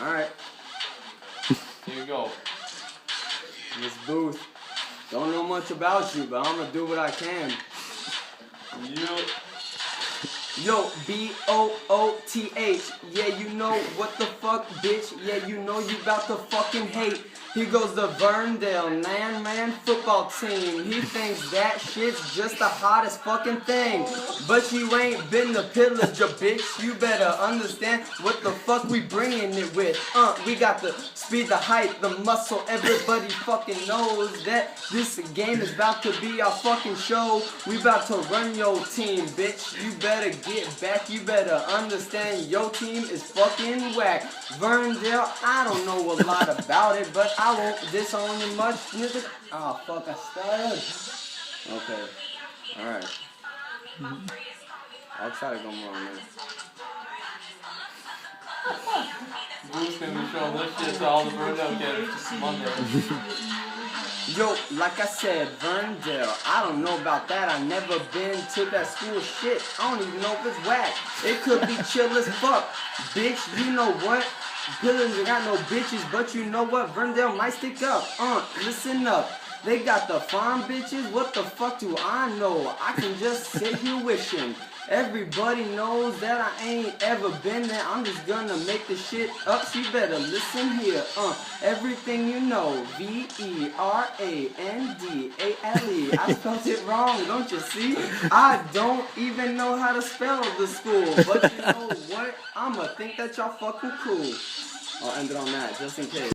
Alright. Here you go. Miss Booth. Don't know much about you, but I'm gonna do what I can. Yo, B-O-O-T-H. Yeah, you know what the fuck, bitch. Yeah, you know you about to fucking hate. Here goes the Verndale man football team. He thinks that shit's just the hottest fucking thing. But you ain't been the pillager, bitch. You better understand what the fuck we bringing it with. We got the speed, the height, the muscle. Everybody fucking knows that this game is about to be our fucking show. We about to run your team, bitch. You better get back. You better understand your team is fucking whack. Verndale, I don't know a lot about it, but I won't disown you much. Oh fuck, I stuttered. Okay. Alright. I'll try to go more on this. Boo's gonna be showing this shit to all the Verndale kids Monday. Yo, like I said, Verndale, I don't know about that. I never been to that school shit. I don't even know if it's whack. It could be chill as fuck. Bitch, you know what? Pillars ain't got no bitches, but you know what? Verndale might stick up. Listen up. They got the fine bitches. What the fuck do I know? I can just sit here wishing. Everybody knows that I ain't ever been there. I'm just gonna make the shit up, so you better listen here. Everything you know. V-E-R-A-N-D-A-L-E. I spelled it wrong, don't you see? I don't even know how to spell the school. But you know what? I'ma think that y'all fucking cool. I'll end it on that, just in case.